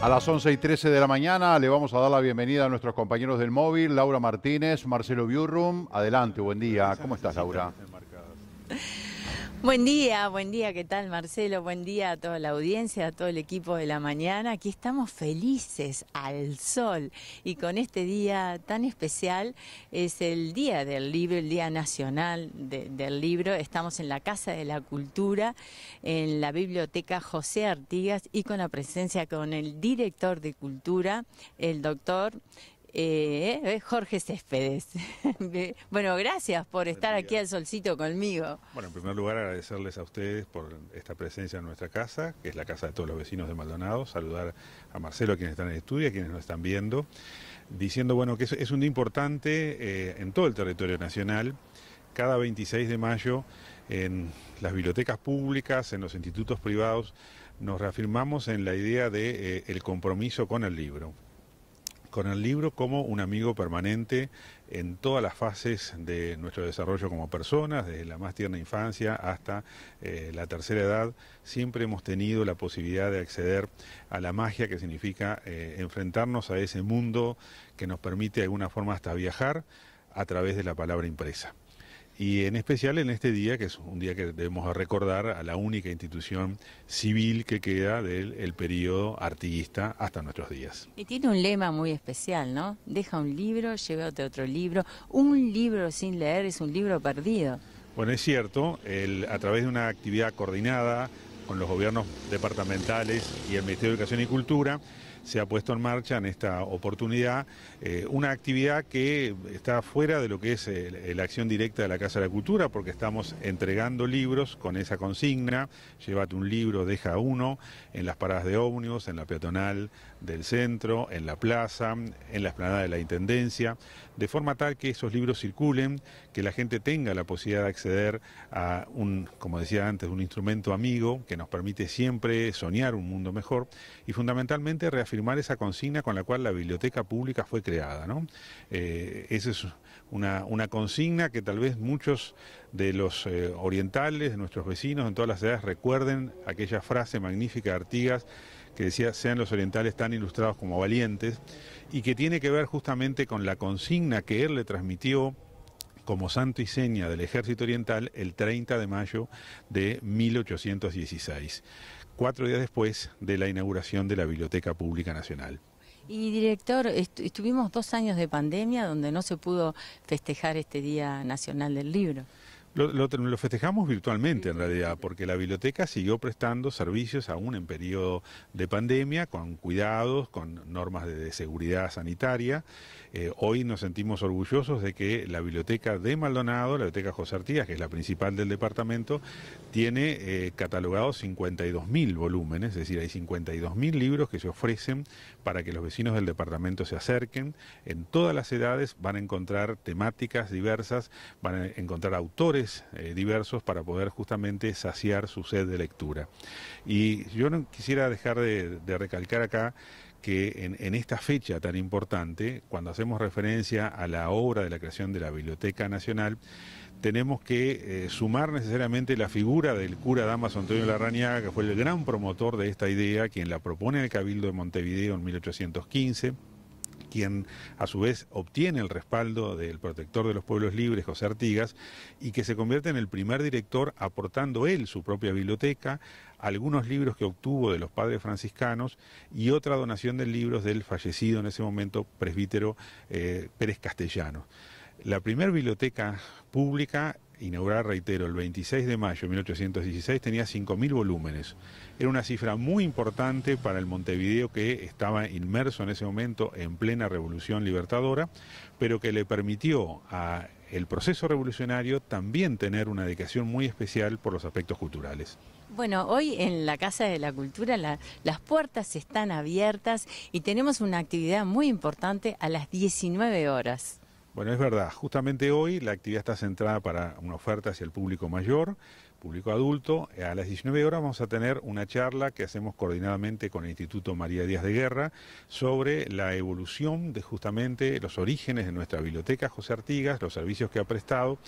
A las 11:13 de la mañana le vamos a dar la bienvenida a nuestros compañeros del móvil, Laura Martínez, Marcelo Biurrum. Adelante, buen día. ¿Cómo estás, Laura? Buen día, ¿qué tal, Marcelo? Buen día a toda la audiencia, a todo el equipo de la mañana. Aquí estamos felices al sol y con este día tan especial es el Día del Libro, el Día Nacional del Libro. Estamos en la Casa de la Cultura, en la Biblioteca José Artigas y con la presencia con el director de Cultura, el doctor Jorge Céspedes. Bueno, gracias por estar aquí al solcito conmigo. Bueno, en primer lugar agradecerles a ustedes por esta presencia en nuestra casa, que es la casa de todos los vecinos de Maldonado, saludar a Marcelo, a quienes están en el estudio, a quienes nos están viendo, diciendo bueno que es un día importante en todo el territorio nacional. Cada 26 de mayo en las bibliotecas públicas, en los institutos privados, nos reafirmamos en la idea de el compromiso con el libro como un amigo permanente en todas las fases de nuestro desarrollo como personas, desde la más tierna infancia hasta la tercera edad. Siempre hemos tenido la posibilidad de acceder a la magia que significa enfrentarnos a ese mundo que nos permite de alguna forma hasta viajar a través de la palabra impresa. Y en especial en este día, que es un día que debemos recordar a la única institución civil que queda del periodo artiguista hasta nuestros días. Y tiene un lema muy especial, ¿no? Deja un libro, llévate otro libro. Un libro sin leer es un libro perdido. Bueno, es cierto, a través de una actividad coordinada con los gobiernos departamentales y el Ministerio de Educación y Cultura, se ha puesto en marcha en esta oportunidad una actividad que está fuera de lo que es la acción directa de la Casa de la Cultura, porque estamos entregando libros con esa consigna: llévate un libro, deja uno, en las paradas de ómnibus, en la peatonal del centro, en la plaza, en la explanada de la Intendencia, de forma tal que esos libros circulen, que la gente tenga la posibilidad de acceder a como decía antes, un instrumento amigo que nos permite siempre soñar un mundo mejor y fundamentalmente reafirmar esa consigna con la cual la biblioteca pública fue creada, ¿no? Esa es una consigna que tal vez muchos de los orientales, de nuestros vecinos en todas las edades, recuerden aquella frase magnífica de Artigas que decía: sean los orientales tan ilustrados como valientes, y que tiene que ver justamente con la consigna que él le transmitió como santo y seña del ejército oriental el 30 de mayo de 1816, 4 días después de la inauguración de la Biblioteca Pública Nacional. Y director, estuvimos 2 años de pandemia donde no se pudo festejar este Día Nacional del Libro. Lo festejamos virtualmente en realidad, porque la biblioteca siguió prestando servicios aún en periodo de pandemia, con cuidados, con normas de seguridad sanitaria. Hoy nos sentimos orgullosos de que la biblioteca de Maldonado, la biblioteca José Artigas, que es la principal del departamento, tiene catalogados 52.000 volúmenes, es decir, hay 52.000 libros que se ofrecen para que los vecinos del departamento se acerquen. En todas las edades van a encontrar temáticas diversas, van a encontrar autores diversos para poder justamente saciar su sed de lectura. Y yo no quisiera dejar de recalcar acá que en esta fecha tan importante, cuando hacemos referencia a la obra de la creación de la Biblioteca Nacional, tenemos que sumar necesariamente la figura del cura Dámaso Antonio Larrañaga, que fue el gran promotor de esta idea, quien la propone en el Cabildo de Montevideo en 1815, quien a su vez obtiene el respaldo del protector de los pueblos libres, José Artigas, y que se convierte en el primer director, aportando él su propia biblioteca, algunos libros que obtuvo de los padres franciscanos y otra donación de libros del fallecido en ese momento presbítero Pérez Castellanos. La primera biblioteca pública, inaugurada, reitero, el 26 de mayo de 1816, tenía 5.000 volúmenes. Era una cifra muy importante para el Montevideo, que estaba inmerso en ese momento en plena revolución libertadora, pero que le permitió al proceso revolucionario también tener una dedicación muy especial por los aspectos culturales. Bueno, hoy en la Casa de la Cultura las puertas están abiertas y tenemos una actividad muy importante a las 19 horas. Bueno, es verdad, justamente hoy la actividad está centrada para una oferta hacia el público mayor, público adulto. A las 19 horas vamos a tener una charla que hacemos coordinadamente con el Instituto María Díaz de Guerra sobre la evolución de justamente los orígenes de nuestra biblioteca José Artigas, los servicios que ha prestado,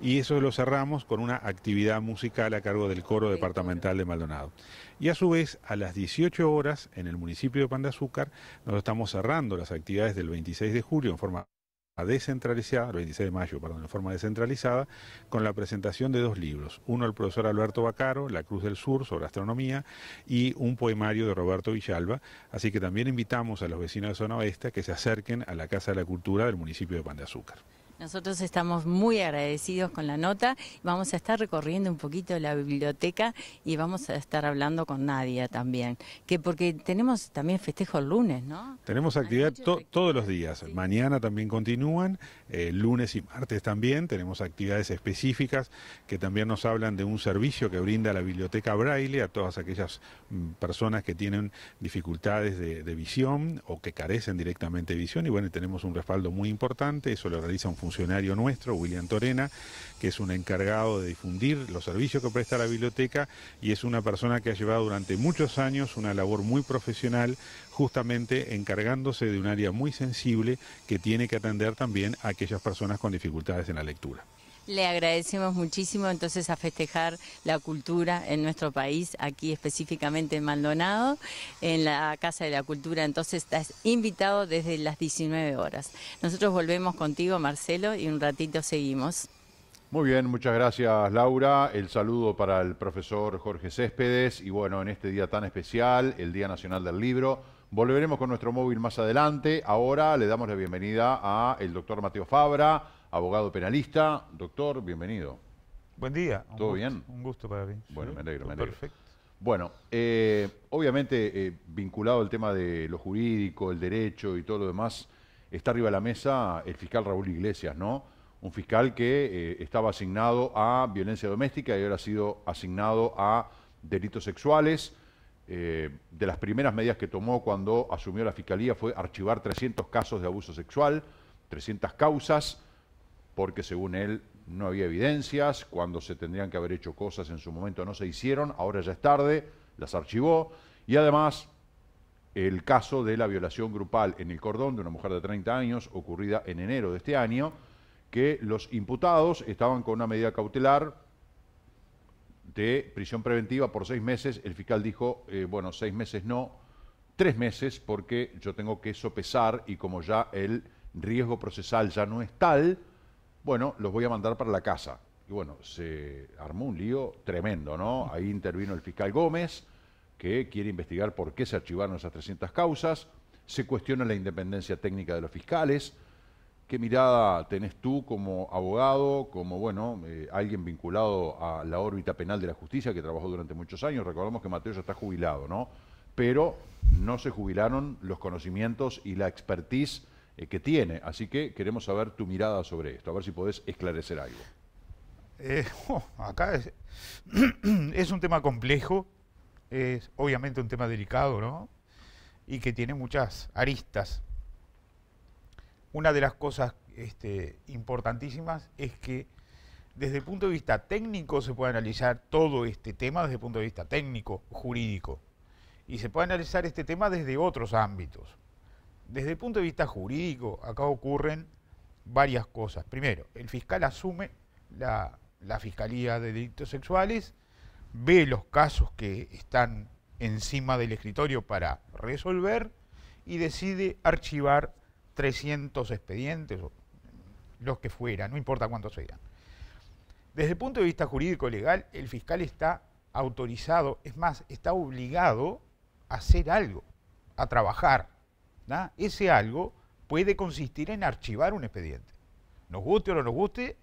y eso lo cerramos con una actividad musical a cargo del Coro Departamental de Maldonado. Y a su vez, a las 18 horas, en el municipio de Pan de Azúcar, nos estamos cerrando las actividades del 26 de julio en forma descentralizada, el 26 de mayo, perdón, en forma descentralizada, con la presentación de 2 libros. Uno del profesor Alberto Bacaro, La Cruz del Sur, sobre astronomía, y un poemario de Roberto Villalba. Así que también invitamos a los vecinos de Zona Oeste a que se acerquen a la Casa de la Cultura del municipio de Pan de Azúcar. Nosotros estamos muy agradecidos con la nota. Vamos a estar recorriendo un poquito la biblioteca y vamos a estar hablando con Nadia también. Porque tenemos también festejo el lunes, ¿no? Tenemos actividad todos los días. Sí. Mañana también continúan, lunes y martes también. Tenemos actividades específicas que también nos hablan de un servicio que brinda la Biblioteca Braille a todas aquellas personas que tienen dificultades de visión o que carecen directamente de visión. Y bueno, tenemos un respaldo muy importante. Eso lo realiza un funcionario nuestro, William Torena, que es un encargado de difundir los servicios que presta la biblioteca y es una persona que ha llevado durante muchos años una labor muy profesional, justamente encargándose de un área muy sensible que tiene que atender también a aquellas personas con dificultades en la lectura. Le agradecemos muchísimo entonces a festejar la cultura en nuestro país, aquí específicamente en Maldonado, en la Casa de la Cultura. Entonces estás invitado desde las 19 horas. Nosotros volvemos contigo, Marcelo, y un ratito seguimos. Muy bien, muchas gracias, Laura. El saludo para el profesor Jorge Céspedes. Y bueno, en este día tan especial, el Día Nacional del Libro, volveremos con nuestro móvil más adelante. Ahora le damos la bienvenida al doctor Mateo Fabra, abogado penalista. Doctor, bienvenido. Buen día. ¿Todo bien? Un gusto para mí. Bueno, sí, me alegro. Perfecto. Bueno, obviamente vinculado al tema de lo jurídico, el derecho y todo lo demás, está arriba de la mesa el fiscal Raúl Iglesias, ¿no? Un fiscal que estaba asignado a violencia doméstica y ahora ha sido asignado a delitos sexuales. De las primeras medidas que tomó cuando asumió la fiscalía fue archivar 300 casos de abuso sexual, 300 causas, porque según él no había evidencias, cuando se tendrían que haber hecho cosas en su momento no se hicieron, ahora ya es tarde, las archivó, y además el caso de la violación grupal en El Cordón de una mujer de 30 años, ocurrida en enero de este año, que los imputados estaban con una medida cautelar de prisión preventiva por 6 meses, el fiscal dijo, bueno, 6 meses no, 3 meses, porque yo tengo que sopesar y como ya el riesgo procesal ya no es tal, bueno, los voy a mandar para la casa. Y bueno, se armó un lío tremendo, ¿no? Ahí intervino el fiscal Gómez, que quiere investigar por qué se archivaron esas 300 causas. Se cuestiona la independencia técnica de los fiscales. ¿Qué mirada tenés tú como abogado, como, bueno, alguien vinculado a la órbita penal de la justicia, que trabajó durante muchos años? Recordemos que Mateo ya está jubilado, ¿no? Pero no se jubilaron los conocimientos y la expertise que tiene. Así que queremos saber tu mirada sobre esto, a ver si podés esclarecer algo. Acá es un tema complejo, es obviamente un tema delicado, ¿no? Y que tiene muchas aristas. Una de las cosas importantísimas es que desde el punto de vista técnico se puede analizar todo este tema desde el punto de vista técnico, jurídico. Y se puede analizar este tema desde otros ámbitos. Desde el punto de vista jurídico, acá ocurren varias cosas. Primero, el fiscal asume la Fiscalía de Delitos Sexuales, ve los casos que están encima del escritorio para resolver y decide archivar 300 expedientes, o los que fueran, no importa cuántos sean. Desde el punto de vista jurídico-legal, el fiscal está autorizado, es más, está obligado a hacer algo, a trabajar, ¿no? Ese algo puede consistir en archivar un expediente. Nos guste o no nos guste,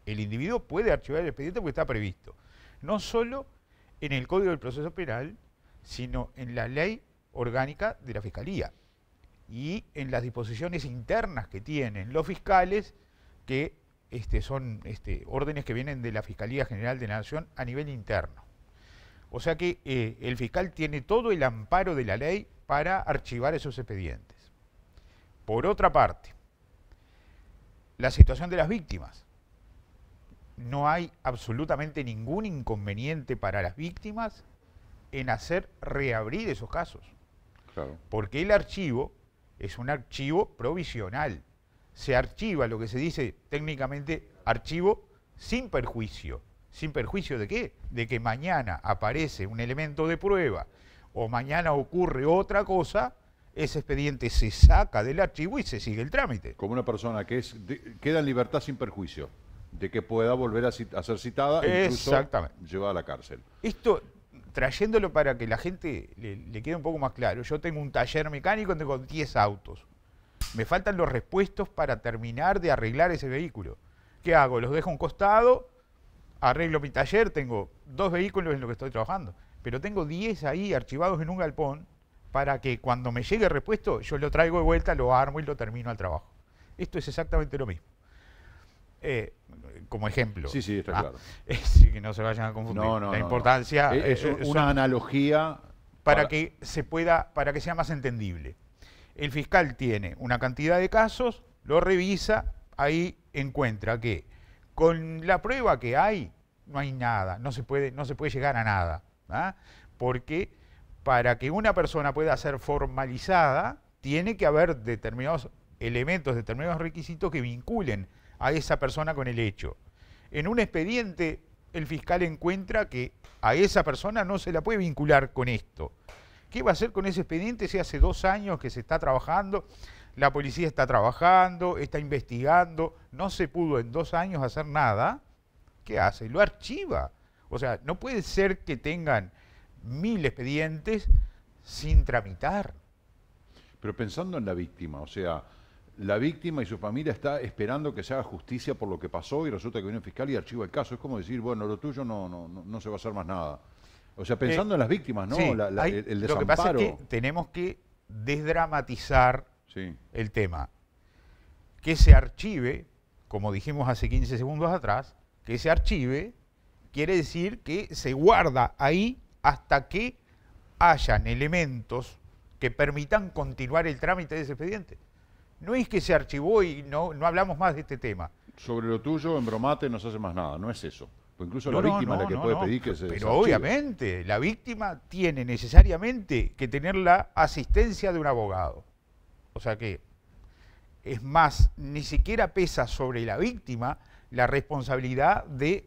el individuo puede archivar el expediente porque está previsto. No solo en el Código del Proceso Penal, sino en la Ley Orgánica de la Fiscalía y en las disposiciones internas que tienen los fiscales, que son órdenes que vienen de la Fiscalía General de la Nación a nivel interno. O sea que el fiscal tiene todo el amparo de la ley para archivar esos expedientes. Por otra parte, la situación de las víctimas. No hay absolutamente ningún inconveniente para las víctimas en hacer reabrir esos casos. Claro. Porque el archivo es un archivo provisional. Se archiva lo que se dice técnicamente archivo sin perjuicio. ¿Sin perjuicio de qué? De que mañana aparece un elemento de prueba o mañana ocurre otra cosa, ese expediente se saca del archivo y se sigue el trámite. Como una persona que queda en libertad sin perjuicio de que pueda volver a ser citada e incluso llevada a la cárcel. Esto, trayéndolo para que la gente le quede un poco más claro, yo tengo un taller mecánico, tengo 10 autos. Me faltan los repuestos para terminar de arreglar ese vehículo. ¿Qué hago? Los dejo a un costado, arreglo mi taller, tengo 2 vehículos en los que estoy trabajando, pero tengo 10 ahí archivados en un galpón para que cuando me llegue el repuesto yo lo traigo de vuelta, lo armo y lo termino al trabajo. Esto es exactamente lo mismo. Como ejemplo. Sí, sí, está claro. Que no se vayan a confundir. No, la importancia es una analogía para que sea más entendible. El fiscal tiene una cantidad de casos, lo revisa, ahí encuentra que con la prueba que hay, no hay nada, no se puede llegar a nada. ¿Ah? Porque para que una persona pueda ser formalizada, tiene que haber determinados elementos, determinados requisitos que vinculen a esa persona con el hecho. En un expediente, el fiscal encuentra que a esa persona no se la puede vincular con esto. ¿Qué va a hacer con ese expediente si hace 2 años que se está trabajando, la policía está trabajando, está investigando, no se pudo en 2 años hacer nada? ¿Qué hace? Lo archiva. O sea, no puede ser que tengan 1000 expedientes sin tramitar. Pero pensando en la víctima, o sea, la víctima y su familia está esperando que se haga justicia por lo que pasó y resulta que viene el fiscal y archiva el caso. Es como decir, bueno, lo tuyo no se va a hacer más nada. O sea, pensando en las víctimas, ¿no? Sí, el desamparo. Lo que pasa es que tenemos que desdramatizar el tema. Que se archive, como dijimos hace 15 segundos atrás, que se archive quiere decir que se guarda ahí hasta que hayan elementos que permitan continuar el trámite de ese expediente. No es que se archivó y no hablamos más de este tema. Sobre lo tuyo, en Bromate no se hace más nada, no es eso. Pues incluso la víctima es la que puede pedir que se Pero obviamente, la víctima tiene necesariamente que tener la asistencia de un abogado. O sea que, es más, ni siquiera pesa sobre la víctima la responsabilidad de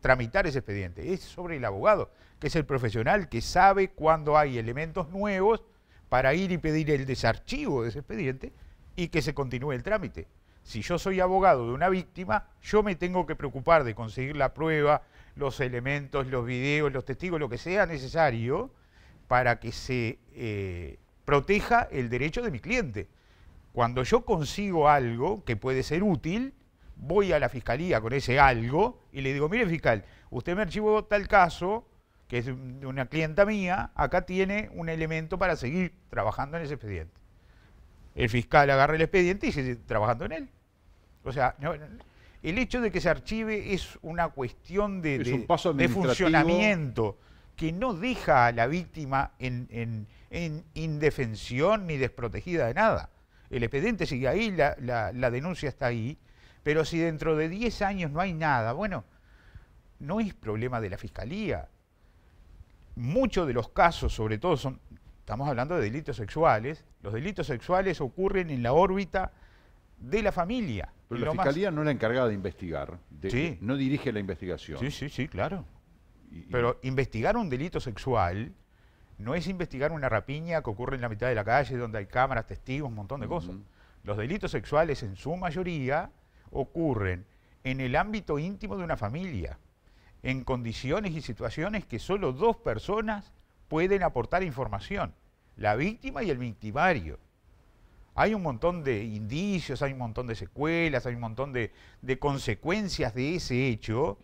tramitar ese expediente. Es sobre el abogado, que es el profesional que sabe cuándo hay elementos nuevos para ir y pedir el desarchivo de ese expediente y que se continúe el trámite. Si yo soy abogado de una víctima, yo me tengo que preocupar de conseguir la prueba, los elementos, los videos, los testigos, lo que sea necesario para que se proteja el derecho de mi cliente. Cuando yo consigo algo que puede ser útil, voy a la fiscalía con ese algo y le digo, mire fiscal, usted me archivó tal caso, que es de una clienta mía, acá tiene un elemento para seguir trabajando en ese expediente. El fiscal agarra el expediente y sigue trabajando en él. O sea, el hecho de que se archive es una cuestión de funcionamiento que no deja a la víctima en indefensión ni desprotegida de nada. El expediente sigue ahí, la denuncia está ahí, pero si dentro de 10 años no hay nada, bueno, no es problema de la fiscalía. Muchos de los casos, sobre todo, estamos hablando de delitos sexuales. Los delitos sexuales ocurren en la órbita de la familia. Pero la fiscalía no es la encargada de investigar, no dirige la investigación. Sí, claro. Pero investigar un delito sexual no es investigar una rapiña que ocurre en la mitad de la calle, donde hay cámaras, testigos, un montón de cosas. Los delitos sexuales, en su mayoría, ocurren en el ámbito íntimo de una familia, en condiciones y situaciones que solo 2 personas pueden aportar información, la víctima y el victimario. Hay un montón de indicios, hay un montón de secuelas, hay un montón de consecuencias de ese hecho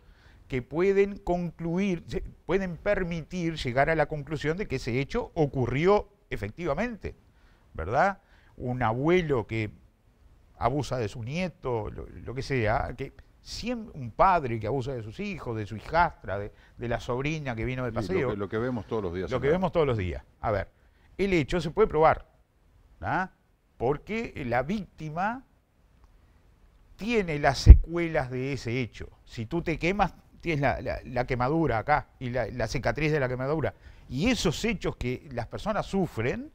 que pueden permitir llegar a la conclusión de que ese hecho ocurrió efectivamente, ¿verdad? Un abuelo que abusa de su nieto, lo que sea, un padre que abusa de sus hijos, de su hijastra, de la sobrina que vino de paseo. Lo que vemos todos los días. Lo que vemos todos los días. A ver, el hecho se puede probar, ¿ah? Porque la víctima tiene las secuelas de ese hecho. Si tú te quemas, tienes la quemadura acá y la cicatriz de la quemadura. Y esos hechos que las personas sufren,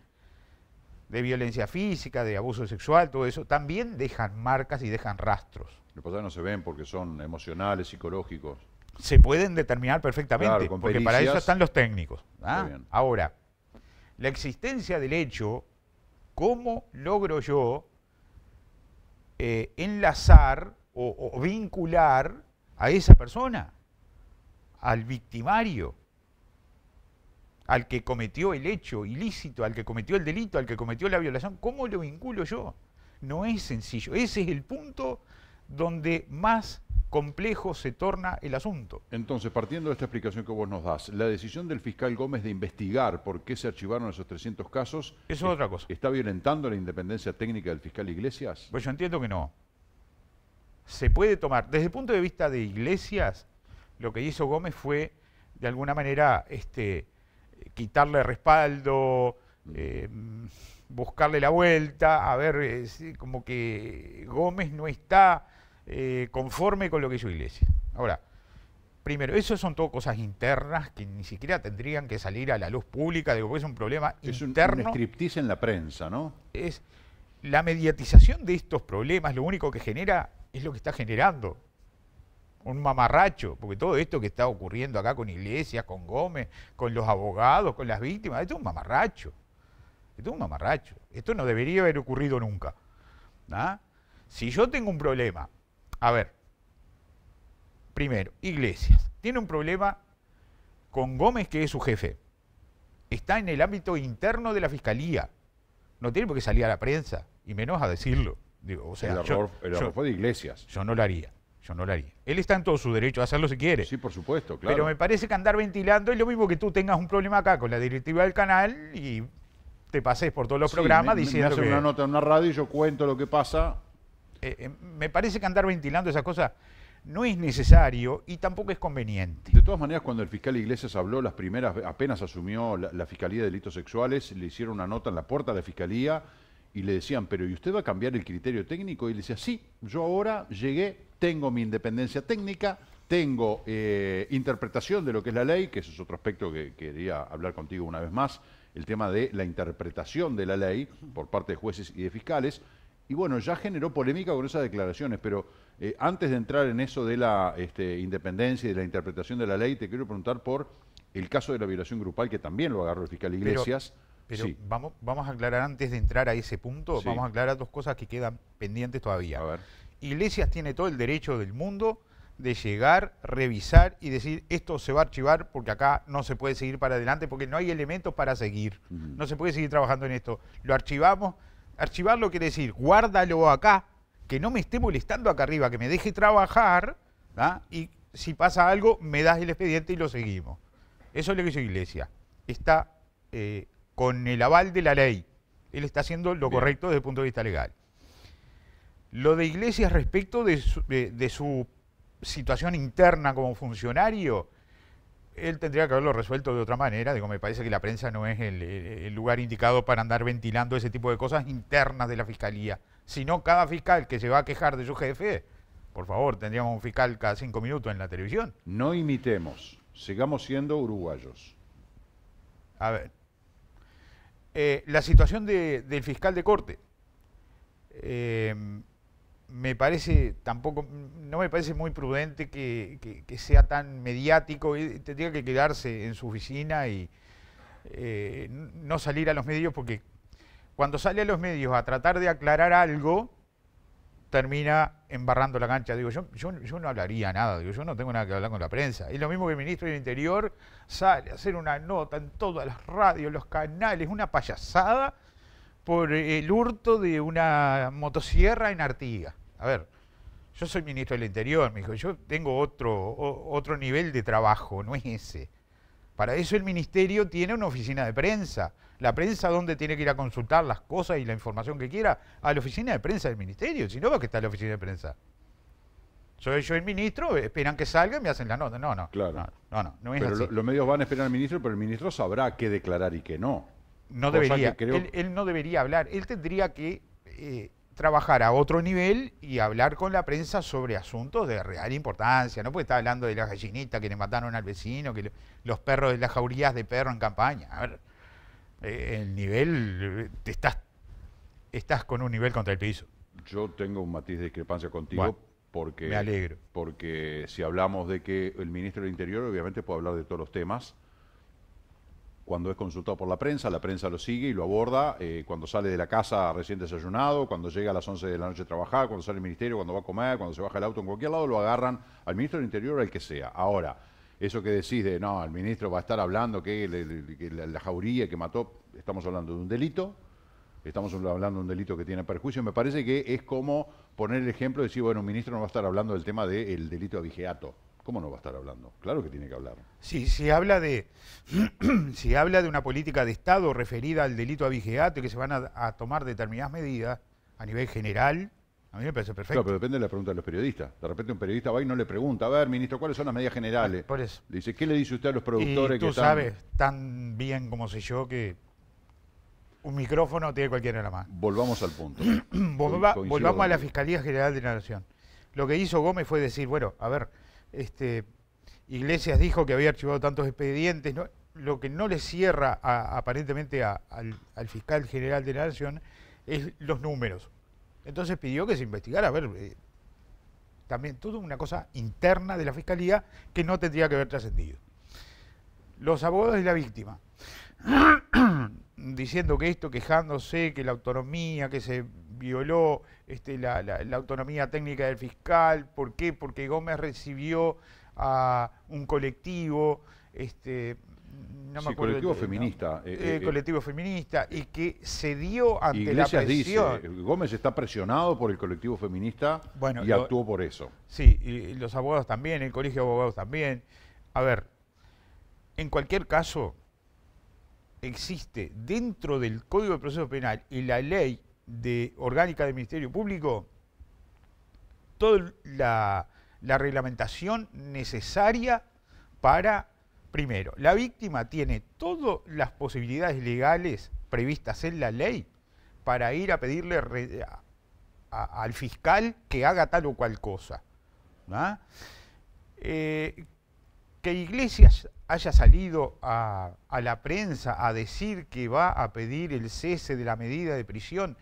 de violencia física, de abuso sexual, todo eso, también dejan marcas y dejan rastros. Lo que pasa es que no se ven porque son emocionales, psicológicos. Se pueden determinar perfectamente, Claro, con porque para pericias. eso están los técnicos. ¿Ah? Está bien. Ahora, la existencia del hecho, ¿cómo logro yo enlazar o vincular a esa persona, al victimario, al que cometió el hecho ilícito, al que cometió el delito, al que cometió la violación? ¿Cómo lo vinculo yo? No es sencillo. Ese es el punto donde más complejo se torna el asunto. Entonces, partiendo de esta explicación que vos nos das, la decisión del fiscal Gómez de investigar por qué se archivaron esos 300 casos... Eso es otra cosa. ¿Está violentando la independencia técnica del fiscal Iglesias? Pues yo entiendo que no. Se puede tomar, desde el punto de vista de Iglesias, lo que hizo Gómez fue, de alguna manera, quitarle respaldo, buscarle la vuelta, a ver, como que Gómez no está conforme con lo que hizo Iglesias. Ahora, primero, eso son todo cosas internas que ni siquiera tendrían que salir a la luz pública, digo, porque es un problema Es interno. un striptease en la prensa, ¿no? Es la mediatización de estos problemas, lo único que genera es lo que está generando. Un mamarracho, porque todo esto que está ocurriendo acá con Iglesias, con Gómez, con los abogados, con las víctimas, esto es un mamarracho. Esto es un mamarracho. Esto no debería haber ocurrido nunca. ¿Ah? Si yo tengo un problema, a ver, primero, Iglesias tiene un problema con Gómez, que es su jefe. Está en el ámbito interno de la Fiscalía. No tiene por qué salir a la prensa, y menos a decirlo. Digo, o sea, el error fue de Iglesias. Yo no lo haría. Yo no lo haría. Él está en todo su derecho a hacerlo si quiere. Sí, por supuesto, claro. Pero me parece que andar ventilando es lo mismo que tú tengas un problema acá con la directiva del canal y te pases por todos los programas diciendo me hacen que... una nota en una radio y yo cuento lo que pasa. Me parece que andar ventilando esas cosas no es necesario y tampoco es conveniente. De todas maneras, cuando el fiscal Iglesias habló, las primeras, apenas asumió la Fiscalía de Delitos Sexuales, le hicieron una nota en la puerta de la Fiscalía y le decían, pero ¿y usted va a cambiar el criterio técnico? Y él decía, sí, yo ahora llegué, tengo mi independencia técnica, tengo interpretación de lo que es la ley, que ese es otro aspecto que quería hablar contigo una vez más, el tema de la interpretación de la ley por parte de jueces y de fiscales. Y bueno, ya generó polémica con esas declaraciones, pero antes de entrar en eso de la independencia y de la interpretación de la ley, te quiero preguntar por el caso de la violación grupal, que también lo agarró el fiscal Iglesias. Pero sí. vamos a aclarar, antes de entrar a ese punto, Sí. vamos a aclarar dos cosas que quedan pendientes todavía. A ver. Iglesias tiene todo el derecho del mundo de llegar, revisar y decir esto se va a archivar porque acá no se puede seguir para adelante porque no hay elementos para seguir. No se puede seguir trabajando en esto. Lo archivamos. Archivarlo quiere decir guárdalo acá, que no me esté molestando acá arriba, que me deje trabajar, ¿ah? Y si pasa algo me das el expediente y lo seguimos. Eso es lo que hizo Iglesias. Está con el aval de la ley. Él está haciendo lo Bien. correcto desde el punto de vista legal. Lo de Iglesias respecto de su situación interna como funcionario, él tendría que haberlo resuelto de otra manera. Digo, me parece que la prensa no es el lugar indicado para andar ventilando ese tipo de cosas internas de la Fiscalía. Sino cada fiscal que se va a quejar de su jefe, por favor, tendríamos un fiscal cada 5 minutos en la televisión. No imitemos, sigamos siendo uruguayos. A ver, la situación del fiscal de corte. Me parece no me parece muy prudente que sea tan mediático. Tendría que quedarse en su oficina y no salir a los medios, porque cuando sale a los medios a tratar de aclarar algo, termina embarrando la cancha. Digo, yo no hablaría nada, digo, yo no tengo nada que hablar con la prensa. Es lo mismo que el ministro del Interior sale a hacer una nota en todas las radios, los canales, una payasada por el hurto de una motosierra en Artigas. A ver, yo soy ministro del Interior, me dijo, yo tengo otro nivel de trabajo, no es ese. Para eso el ministerio tiene una oficina de prensa. La prensa, ¿dónde tiene que ir a consultar las cosas y la información que quiera? A la oficina de prensa del ministerio. Si no, va que está en la oficina de prensa. Soy yo el ministro, esperan que salga y me hacen la nota. No Claro. No es Pero así. los medios van a esperar al ministro, pero el ministro sabrá qué declarar y qué no. No Cosa debería. que creo- Él no debería hablar. Él tendría que trabajar a otro nivel y hablar con la prensa sobre asuntos de real importancia. No puede estar hablando de la gallinita que le mataron al vecino, los perros de las jaurías de perro en campaña. A ver, el nivel, estás con un nivel contra el piso. Yo tengo un matiz de discrepancia contigo. Bueno, porque, me alegro. Porque si hablamos de que el ministro del Interior obviamente puede hablar de todos los temas. Cuando es consultado por la prensa lo sigue y lo aborda. Cuando sale de la casa recién desayunado, cuando llega a las 11 de la noche a trabajar, cuando sale del ministerio, cuando va a comer, cuando se baja el auto, en cualquier lado lo agarran al ministro del Interior o al que sea. Ahora, eso que decís de, no, el ministro va a estar hablando que la jauría que mató, estamos hablando de un delito. Estamos hablando de un delito que tiene perjuicio. Me parece que es como poner el ejemplo de decir, bueno, un ministro no va a estar hablando del tema del delito de abigeato. ¿Cómo no va a estar hablando? Claro que tiene que hablar. Sí, si habla de una política de Estado referida al delito de abigeato y que se van a tomar determinadas medidas a nivel general, a mí me parece perfecto. Claro, pero depende de la pregunta de los periodistas. De repente un periodista va y no le pregunta, a ver, ministro, ¿cuáles son las medidas generales? Por eso. Le dice, ¿qué le dice usted a los productores y tú que están...? sabes tan bien como sé yo que un micrófono tiene cualquiera en la mano. Volvamos al punto. Volvamos a la Fiscalía General de la Nación. Lo que hizo Gómez fue decir, bueno, a ver, Iglesias dijo que había archivado tantos expedientes, ¿no? Lo que no le cierra aparentemente al fiscal general de la Nación es los números. Entonces pidió que se investigara, a ver, también todo una cosa interna de la Fiscalía que no tendría que haber trascendido. Los abogados de la víctima, diciendo que esto, quejándose, que la autonomía, que se violó la autonomía técnica del fiscal. ¿Por qué? Porque Gómez recibió a un colectivo, no me acuerdo, colectivo feminista. Colectivo feminista, y que se dio ante Iglesias la presión. dice, Gómez está presionado por el colectivo feminista, bueno, y actuó por eso. Sí, y los abogados también, el colegio de abogados también. A ver, en cualquier caso, existe dentro del Código de Proceso Penal y la ley orgánica del Ministerio Público toda la reglamentación necesaria para, primero, la víctima tiene todas las posibilidades legales previstas en la ley para ir a pedirle al fiscal que haga tal o cual cosa. ¿No? Que Iglesias haya salido a la prensa a decir que va a pedir el cese de la medida de prisión,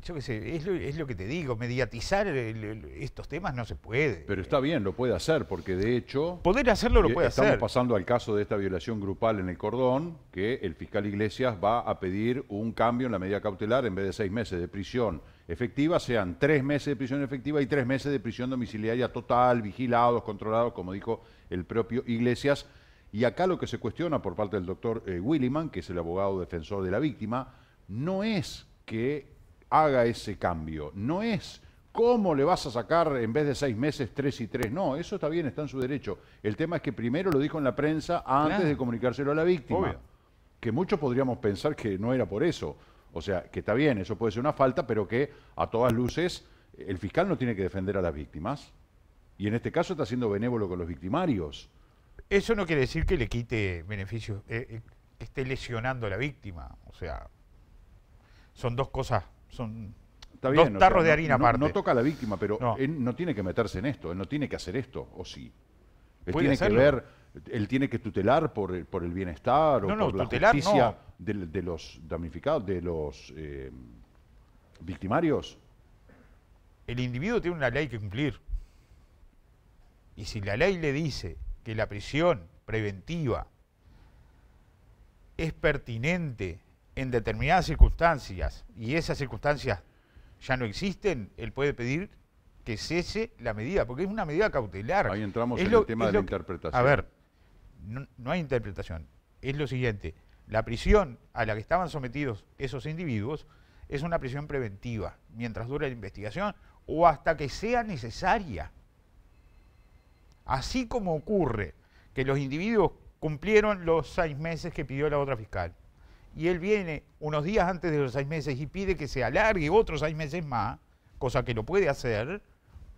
yo qué sé, es lo que te digo, mediatizar estos temas no se puede. Pero está bien, lo puede hacer, porque de hecho... Poder hacerlo lo puede hacer. Estamos pasando al caso de esta violación grupal en el Cordón, que el fiscal Iglesias va a pedir un cambio en la medida cautelar, en vez de 6 meses de prisión efectiva, sean 3 meses de prisión efectiva y 3 meses de prisión domiciliaria total, vigilados, controlados, como dijo el propio Iglesias. Y acá lo que se cuestiona por parte del doctor Williman, que es el abogado defensor de la víctima, no es que haga ese cambio, no es cómo le vas a sacar en vez de 6 meses 3 y 3, no, eso está bien, está en su derecho. El tema es que primero lo dijo en la prensa antes de comunicárselo a la víctima, obvio, que muchos podríamos pensar que no era por eso, o sea, que está bien, eso puede ser una falta, pero que a todas luces el fiscal no tiene que defender a las víctimas, y en este caso está siendo benévolo con los victimarios. Eso no quiere decir que le quite beneficios, que esté lesionando a la víctima, o sea, son dos cosas. Son está bien, dos tarros de harina aparte. No toca a la víctima, pero no. Él no tiene que meterse en esto, él no tiene que hacer esto, ¿o sí? Él tiene que ver, él tiene que tutelar por el bienestar o por la justicia de los damnificados, de los victimarios. El individuo tiene una ley que cumplir. Y si la ley le dice que la prisión preventiva es pertinente en determinadas circunstancias y esas circunstancias ya no existen, él puede pedir que cese la medida, porque es una medida cautelar. Ahí entramos en el tema de la interpretación. A ver, no hay interpretación. Es lo siguiente, la prisión a la que estaban sometidos esos individuos es una prisión preventiva, mientras dura la investigación o hasta que sea necesaria. Así como ocurre que los individuos cumplieron los 6 meses que pidió la otra fiscal, y él viene unos días antes de los 6 meses y pide que se alargue otros 6 meses más, cosa que lo puede hacer,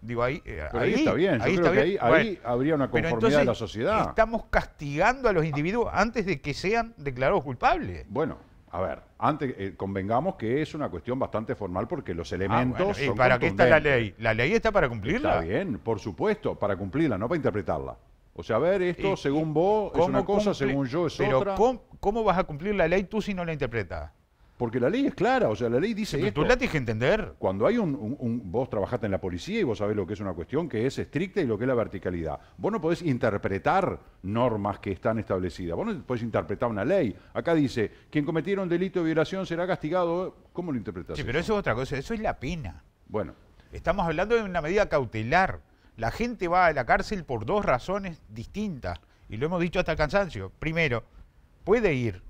digo, ahí está bien, yo creo que ahí habría una conformidad de la sociedad. Estamos castigando a los individuos antes de que sean declarados culpables. Bueno, A ver, antes convengamos que es una cuestión bastante formal porque los elementos bueno, ¿y son para qué está la contundentes. ley? La ley está para cumplirla. Está bien, por supuesto, para cumplirla, no para interpretarla. O sea, a ver, esto Y- según vos es ¿Cómo una cosa, cumple- según yo es pero otra. ¿cómo vas a cumplir la ley tú si no la interpretas? Porque la ley es clara, o sea, la ley dice Pero esto. tú la tienes que entender. Cuando hay vos trabajaste en la policía y vos sabés lo que es una cuestión que es estricta y lo que es la verticalidad. Vos no podés interpretar normas que están establecidas. Vos no podés interpretar una ley. Acá dice, quien cometiera un delito de violación será castigado. ¿Cómo lo interpretás? Sí, pero eso es otra cosa, eso es la pena. Bueno, Estamos hablando de una medida cautelar. La gente va a la cárcel por dos razones distintas. Y lo hemos dicho hasta el cansancio. Primero, puede ir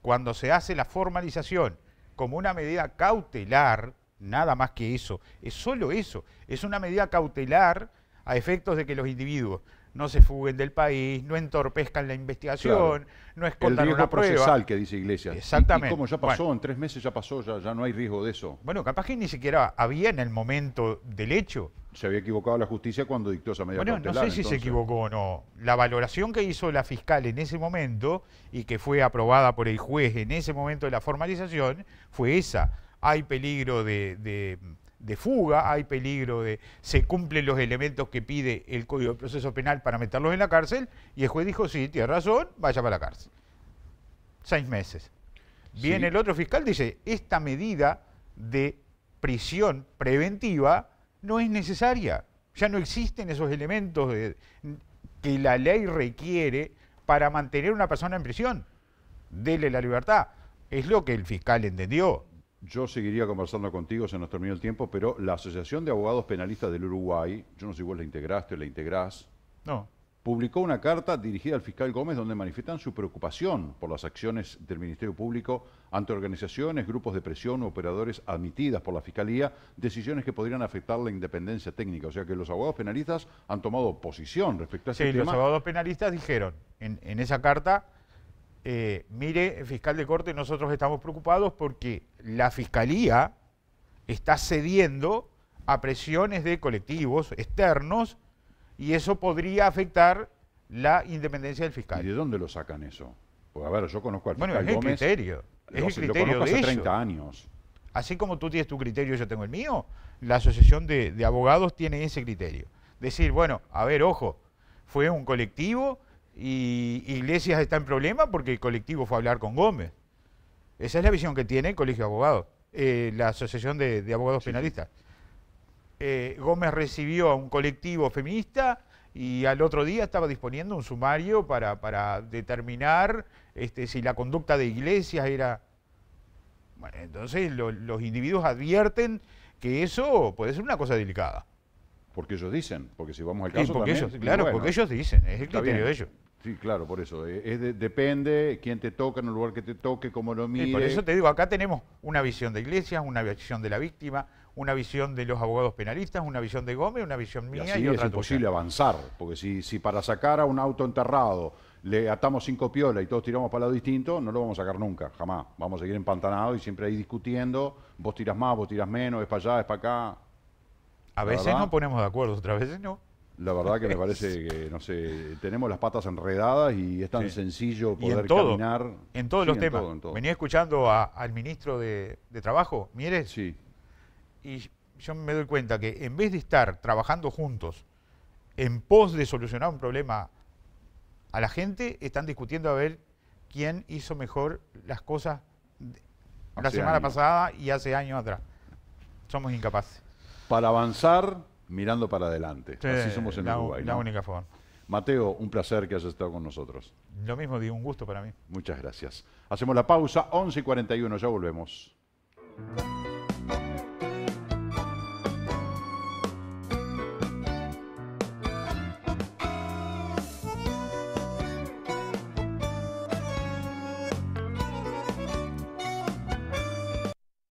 cuando se hace la formalización como una medida cautelar, nada más que eso, es solo eso, es una medida cautelar a efectos de que los individuos no se fuguen del país, no entorpezcan la investigación, Claro. no el escondan riesgo una prueba. procesal que dice Iglesias. Exactamente. ¿Y cómo ya pasó? Bueno. En 3 meses ya pasó, ya no hay riesgo de eso. Bueno, capaz que ni siquiera había en el momento del hecho. Se había equivocado la justicia cuando dictó esa medida Bueno, no cautelar. sé si se entonces. equivocó o no. La valoración que hizo la fiscal en ese momento y que fue aprobada por el juez en ese momento de la formalización fue esa. Hay peligro de fuga, hay peligro de... Se cumplen los elementos que pide el Código de Proceso Penal para meterlos en la cárcel y el juez dijo, sí, tiene razón, vaya para la cárcel. 6 meses. Viene Sí. el otro fiscal, dice, esta medida de prisión preventiva no es necesaria. Ya no existen esos elementos que la ley requiere para mantener a una persona en prisión. Dele la libertad. Es lo que el fiscal entendió. Yo seguiría conversando contigo, se nos terminó el tiempo, pero la Asociación de Abogados Penalistas del Uruguay, yo no sé si vos la integraste o la integrás, No. publicó una carta dirigida al fiscal Gómez donde manifiestan su preocupación por las acciones del Ministerio Público ante organizaciones, grupos de presión u operadores admitidas por la Fiscalía, decisiones que podrían afectar la independencia técnica. O sea que los abogados penalistas han tomado posición respecto a ese Sí, los tema. abogados penalistas dijeron en esa carta, mire, fiscal de corte, nosotros estamos preocupados porque la Fiscalía está cediendo a presiones de colectivos externos y eso podría afectar la independencia del ¿Y fiscal. de dónde lo sacan eso? Porque a ver, yo conozco al Bueno, fiscal es el Gómez. criterio. Es el Lo criterio conozco de hace ellos. 30 años. Así como tú tienes tu criterio, yo tengo el mío, la Asociación de Abogados tiene ese criterio. Decir, bueno, a ver, ojo, fue un colectivo y Iglesias está en problema porque el colectivo fue a hablar con Gómez. Esa es la visión que tiene el Colegio de Abogados, la Asociación de Abogados Penalistas. Gómez recibió a un colectivo feminista y al otro día estaba disponiendo un sumario para determinar si la conducta de Iglesias era... Bueno, entonces los individuos advierten que eso puede ser una cosa delicada. Porque ellos dicen, porque si vamos al Sí, caso porque también, ellos, claro, bueno, porque ellos dicen, es el está criterio bien. de ellos. Sí, claro, por eso. Depende quién te toca, en el lugar que te toque, cómo lo mire. Y por eso te digo, acá tenemos una visión de Iglesias, una visión de la víctima, una visión de los abogados penalistas, una visión de Gómez, una visión Y mía así y es otra imposible tuya. avanzar, porque si para sacar a un auto enterrado le atamos 5 piolas y todos tiramos para lado distinto, no lo vamos a sacar nunca, jamás. Vamos a seguir empantanados y siempre ahí discutiendo, vos tiras más, vos tiras menos, es para allá, es para acá. A veces ¿verdad? nos ponemos de acuerdo, otras veces no. La verdad que me parece que, no sé, tenemos las patas enredadas y es tan Sí. sencillo Y en poder todo, caminar. en todos Sí, los en temas. todo, en todo. Venía escuchando al ministro de Trabajo, Mieres, Sí, y yo me doy cuenta que en vez de estar trabajando juntos en pos de solucionar un problema a la gente, están discutiendo a ver quién hizo mejor las cosas la Hace semana años. pasada y hace años atrás. Somos incapaces. para avanzar mirando para adelante. Así somos en la, Uruguay. la ¿no? única forma. Mateo, un placer que hayas estado con nosotros. Lo mismo digo, un gusto para mí. Muchas gracias. Hacemos la pausa, 11:41, ya volvemos.